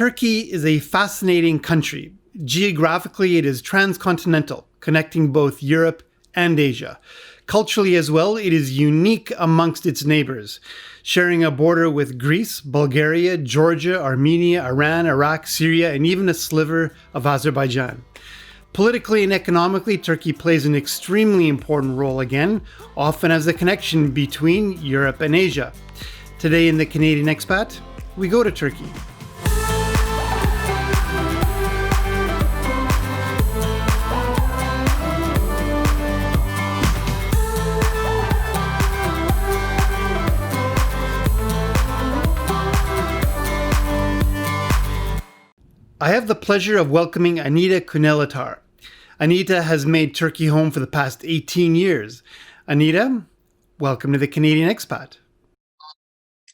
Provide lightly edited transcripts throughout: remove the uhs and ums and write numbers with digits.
Turkey is a fascinating country. Geographically, it is transcontinental, connecting both Europe and Asia. Culturally as well, it is unique amongst its neighbors, sharing a border with Greece, Bulgaria, Georgia, Armenia, Iran, Iraq, Syria, and even a sliver of Azerbaijan. Politically and economically, Turkey plays an extremely important role again, often as a connection between Europe and Asia. Today in the Canadian Expat, we go to Turkey. I have the pleasure of welcoming Anita Kuehnel-Atar. Anita has made Turkey home for the past 18 years. Anita, welcome to the Canadian Expat.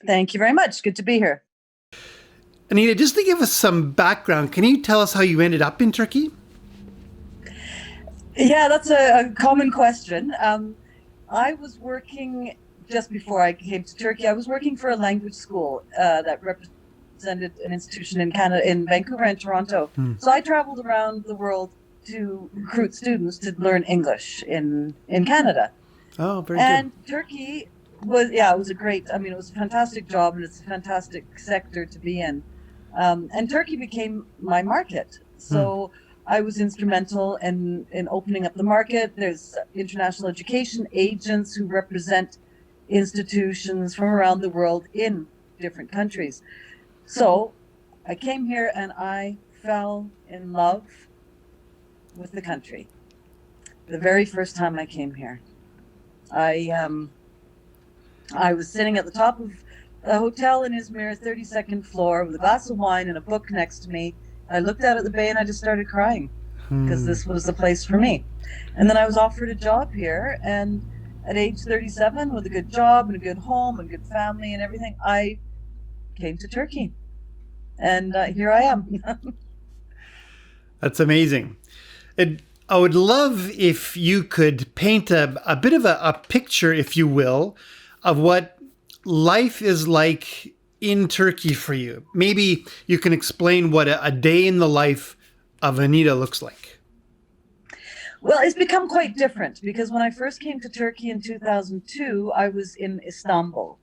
Thank you very much. Good to be here. Anita, just to give us some background, can you tell us how you ended up in Turkey? Yeah, that's a common question. I was working, just before I came to Turkey, I was working for a language school that represented an institution in Canada, in Vancouver and Toronto. So I traveled around the world to recruit students to learn English in Canada. Oh, very and good. Turkey was, it was it was a fantastic job, and it's a fantastic sector to be in. And Turkey became my market. So I was instrumental in opening up the market. There's international education agents who represent institutions from around the world in different countries. So I came here and I fell in love with the country. The very first time I came here, I was sitting at the top of a hotel in Izmir, 32nd floor, with a glass of wine and a book next to me. I looked out at the bay and I just started crying because this was the place for me. And then I was offered a job here, and at age 37, with a good job and a good home and good family and everything, I came to Turkey, and here I am. That's amazing. I would love if you could paint a bit of a picture, if you will, of what life is like in Turkey for you. Maybe you can explain what a day in the life of Anita looks like. Well, it's become quite different, because when I first came to Turkey in 2002, I was in Istanbul,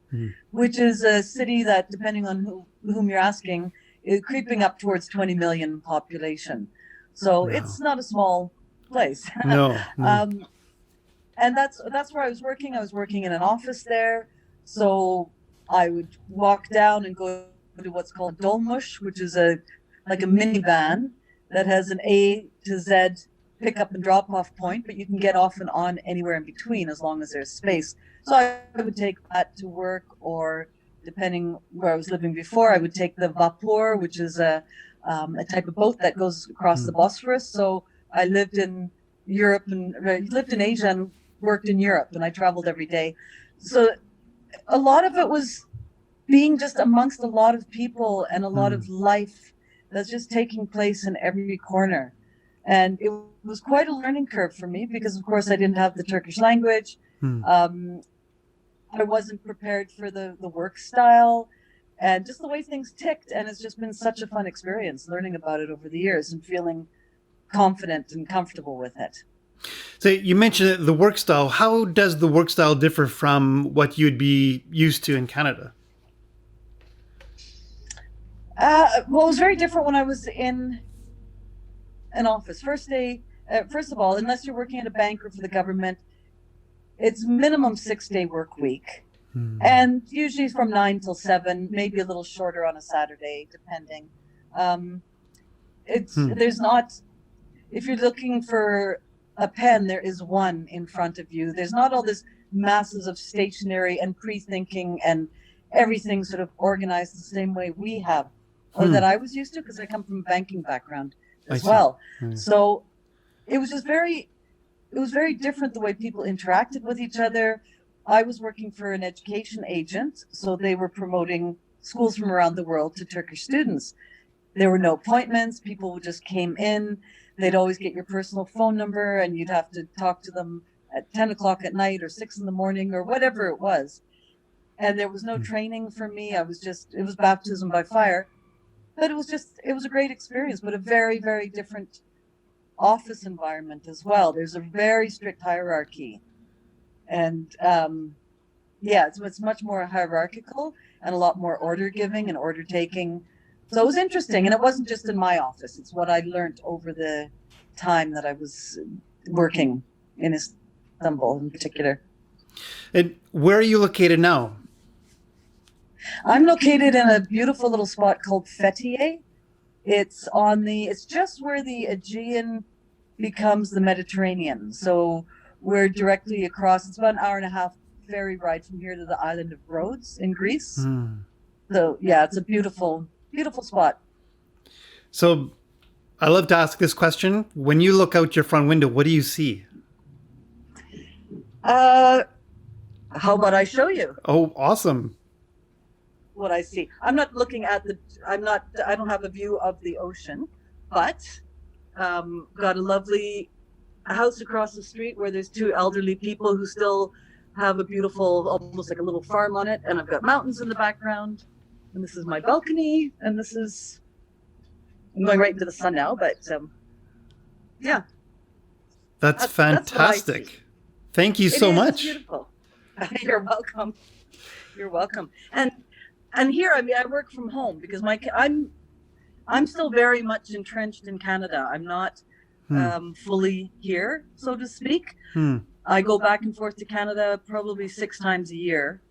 which is a city that, depending on whom you're asking, is creeping up towards 20 million population. So it's not a small place. No. And that's where I was working. I was working in an office there. So I would walk down and go to what's called a dolmuş, which is like a minivan that has an A to Z pick up and drop off point, but you can get off and on anywhere in between as long as there's space. So I would take that to work, or depending where I was living before, I would take the vapor, which is a type of boat that goes across the Bosphorus. So I lived in Europe and lived in Asia and worked in Europe, and I traveled every day. So a lot of it was being just amongst a lot of people and a lot of life that's just taking place in every corner. And it was quite a learning curve for me, because of course I didn't have the Turkish language. I wasn't prepared for the work style and just the way things ticked. And it's just been such a fun experience learning about it over the years and feeling confident and comfortable with it. So you mentioned the work style. How does the work style differ from what you'd be used to in Canada? Well, it was very different when I was in an office. First of all, unless you're working at a bank or for the government, it's minimum 6-day work week. And usually from 9 till 7, maybe a little shorter on a Saturday, depending. There's not, if you're looking for a pen, there is one in front of you. There's not all this masses of stationery and pre-thinking and everything sort of organized the same way we have, or that I was used to, because I come from a banking background as well. So it was just very different the way people interacted with each other. I was working for an education agent, so they were promoting schools from around the world to Turkish students. There were no appointments. People just came in. They'd always get your personal phone number, and you'd have to talk to them at 10 o'clock at night or 6 in the morning or whatever it was. And there was no training for me. It was baptism by fire. but it was a great experience, but a very, very different office environment as well. There's a very strict hierarchy, and yeah, it's much more hierarchical and a lot more order giving and order taking. So it was interesting, and it wasn't just in my office. It's what I learned over the time that I was working in Istanbul in particular. And where are you located now? I'm located in a beautiful little spot called Fethiye. It's just where the Aegean becomes the Mediterranean. So we're directly across. It's about an hour and a half ferry ride from here to the island of Rhodes in Greece. So yeah, it's a beautiful, beautiful spot. So I love to ask this question. When you look out your front window, what do you see? How about I show you Oh, awesome. what I see? I'm not looking at I don't have a view of the ocean, but got a lovely house across the street where there's two elderly people who still have a beautiful, almost like a little farm on it. And I've got mountains in the background. And this is my balcony. And I'm going right into the sun now, but yeah. That's fantastic. That's Thank you so much. It's beautiful. You're welcome. You're welcome. And here, I mean, I work from home because I'm still very much entrenched in Canada. I'm not fully here, so to speak. I go back and forth to Canada probably 6 times a year.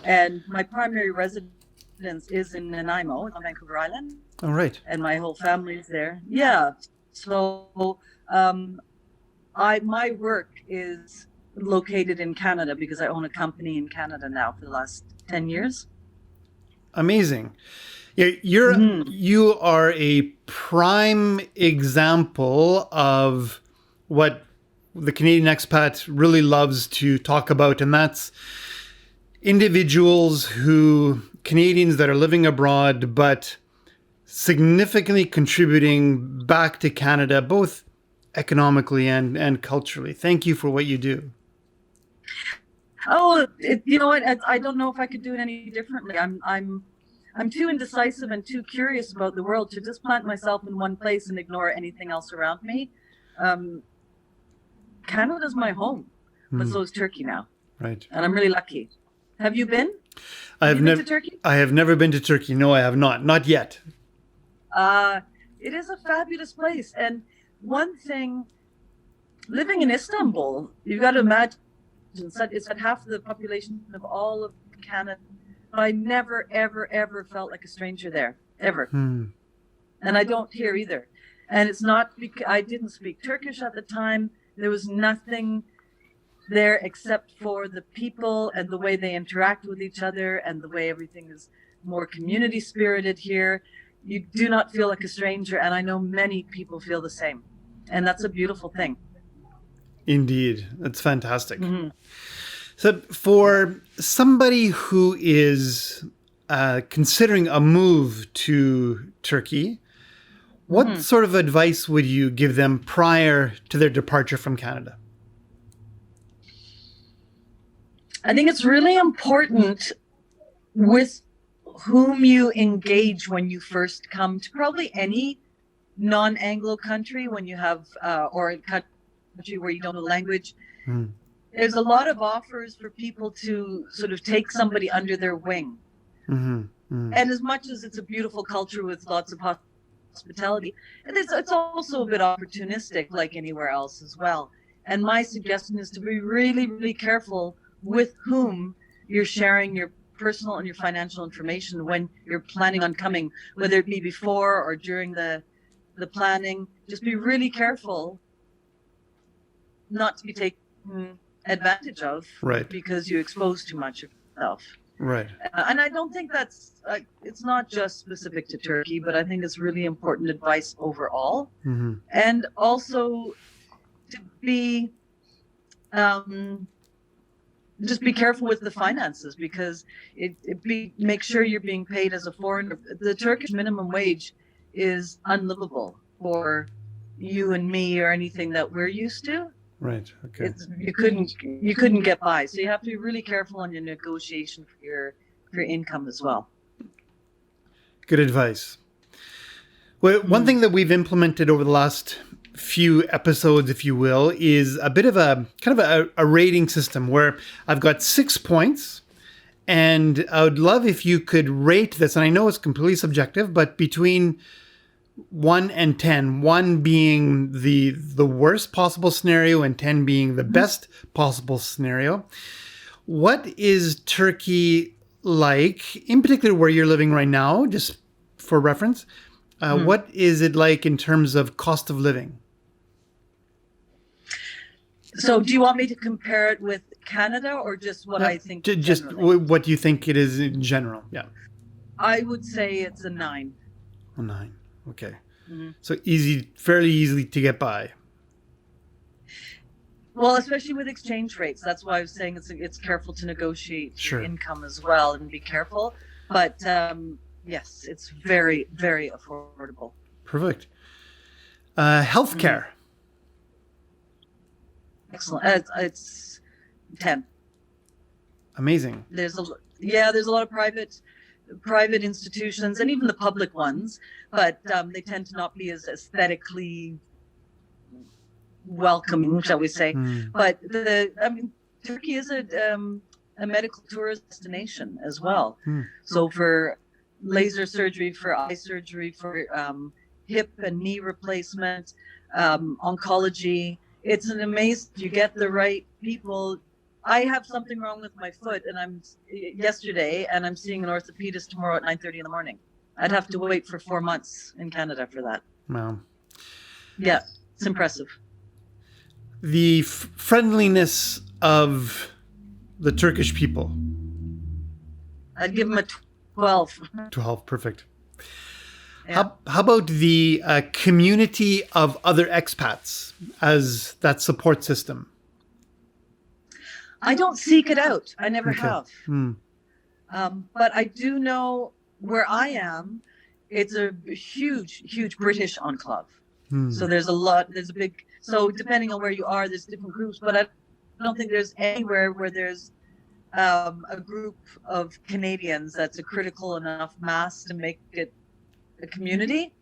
And my primary residence is in Nanaimo on Vancouver Island. All right. And my whole family is there. Yeah. So my work is located in Canada because I own a company in Canada now for the last 10 years. Amazing. You are a prime example of what the Canadian expat really loves to talk about, and that's Canadians that are living abroad, but significantly contributing back to Canada, both economically and culturally. Thank you for what you do. Oh, you know what? I don't know if I could do it any differently. I'm too indecisive and too curious about the world to just plant myself in one place and ignore anything else around me. Canada's my home, but so is Turkey now. Right. And I'm really lucky. Have you been? I have never been to Turkey? I have never been to Turkey. No, I have not. Not yet. It is a fabulous place. And one thing, living in Istanbul, you've got to imagine it's at half the population of all of Canada. I never, ever, ever felt like a stranger there, ever. And I don't here either. And it's not because I didn't speak Turkish at the time. There was nothing there except for the people and the way they interact with each other and the way everything is more community spirited here. You do not feel like a stranger. And I know many people feel the same. And that's a beautiful thing. Indeed. That's fantastic. So for somebody who is considering a move to Turkey, what sort of advice would you give them prior to their departure from Canada? I think it's really important with whom you engage when you first come to probably any non-Anglo country when you have, or a country where you don't know the language. There's a lot of offers for people to sort of take somebody under their wing. And as much as it's a beautiful culture with lots of hospitality, it's also a bit opportunistic like anywhere else as well. And my suggestion is to be really, really careful with whom you're sharing your personal and your financial information when you're planning on coming, whether it be before or during the planning. Just be really careful not to be taken advantage of, right, because you expose too much of yourself. Right. And I don't think that's, it's not just specific to Turkey, but I think it's really important advice overall. And also to be, just be careful with the finances, because make sure you're being paid as a foreigner. The Turkish minimum wage is unlivable for you and me or anything that we're used to. Right. Okay. You couldn't get by, so you have to be really careful on your negotiation for your income as well. Good advice. Well, one thing that we've implemented over the last few episodes, if you will, is a bit of a kind of a rating system where I've got 6 points, and I would love if you could rate this. And I know it's completely subjective, but between 1 and 10, 1 being the worst possible scenario and 10 being the best possible scenario. What is Turkey like, in particular where you're living right now, just for reference? What is it like in terms of cost of living? So do you want me to compare it with Canada or just what I think? Just generally? what you think it is in general. Yeah. I would say it's a 9. A 9. Okay. So fairly easy to get by. Well, especially with exchange rates. That's why I was saying it's careful to negotiate your income as well and be careful. But yes, it's very, very affordable. Perfect. Healthcare. Excellent. It's 10. Amazing. There's a lot of private institutions and even the public ones, but they tend to not be as aesthetically welcoming, shall we say. But Turkey is a medical tourist destination as well. So for laser surgery, for eye surgery, for hip and knee replacement, oncology, it's an amazing, you get the right people. I have something wrong with my foot, and I'm seeing an orthopedist tomorrow at 9:30 in the morning. I'd have to wait for 4 months in Canada for that. Wow. Yeah, it's impressive. The friendliness of the Turkish people. I'd give them a 12. 12, perfect. Yeah. How about the community of other expats as that support system? I don't seek it out. I never have. But I do know where I am, it's a huge, huge British enclave. So there's a big, so depending on where you are, there's different groups, but I don't think there's anywhere where there's a group of Canadians that's a critical enough mass to make it a community.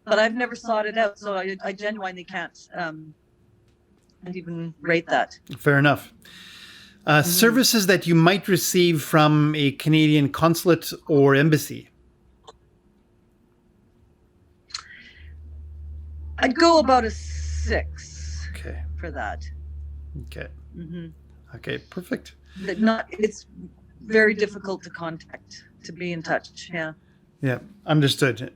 But I've never sought it out, so I genuinely can't even rate that. Fair enough. Services that you might receive from a Canadian consulate or embassy. I'd go about a 6 for that. Okay. Okay, perfect. It's very difficult to contact, to be in touch. Yeah, understood.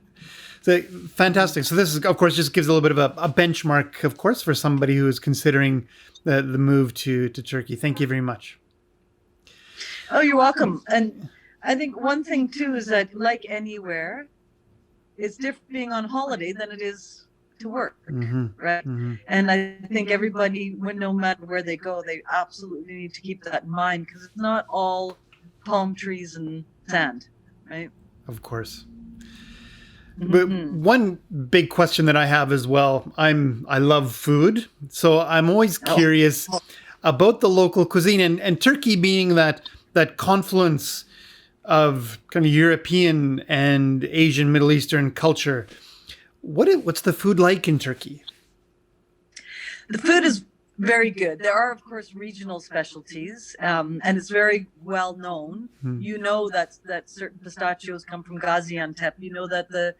So, fantastic. So this is, of course, just gives a little bit of a benchmark, of course, for somebody who is considering the move to Turkey. Thank you very much. Oh, you're welcome. And I think one thing, too, is that like anywhere, it's different being on holiday than it is to work, right? And I think everybody, no matter where they go, they absolutely need to keep that in mind because it's not all palm trees and sand, right? Of course. But one big question that I have as well, I love food, so I'm always curious about the local cuisine and Turkey being that confluence of kind of European and Asian, Middle Eastern culture. What's the food like in Turkey? The food is very good. There are, of course, regional specialties, and it's very well known. You know that certain pistachios come from Gaziantep. You know that the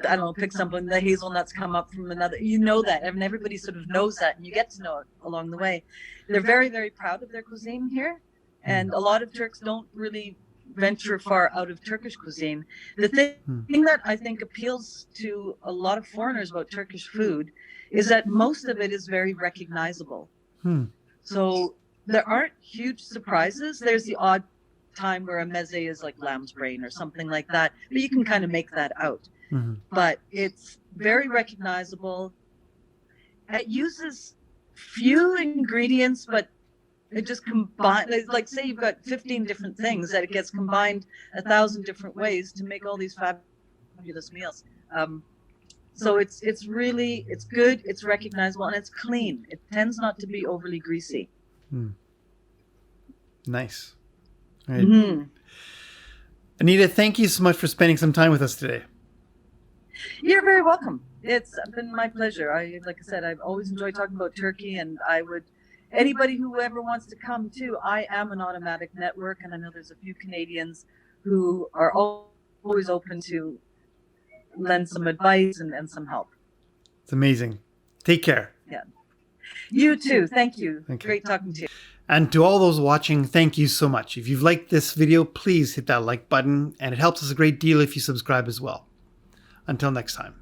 I don't know, pick something, the hazelnuts come up from another. You know that. I mean, everybody sort of knows that, and you get to know it along the way. They're very, very proud of their cuisine here, and a lot of Turks don't really venture far out of Turkish cuisine. The thing that I think appeals to a lot of foreigners about Turkish food is that most of it is very recognizable. So there aren't huge surprises. There's the odd time where a meze is like lamb's brain or something like that, but you can kind of make that out. But it's very recognizable. It uses few ingredients, but it just combines, like say you've got 15 different things that it gets combined 1,000 different ways to make all these fabulous meals. So it's good, it's recognizable, and it's clean. It tends not to be overly greasy. Nice. All right. Anita, thank you so much for spending some time with us today. You're very welcome. It's been my pleasure. Like I said, I've always enjoyed talking about Turkey, and I would, anybody who ever wants to come too, I am an automatic network, and I know there's a few Canadians who are always open to lend some advice and some help. It's amazing. Take care. Yeah. You too. Thank you. Okay. Great talking to you. And to all those watching, thank you so much. If you've liked this video, please hit that like button, and it helps us a great deal if you subscribe as well. Until next time.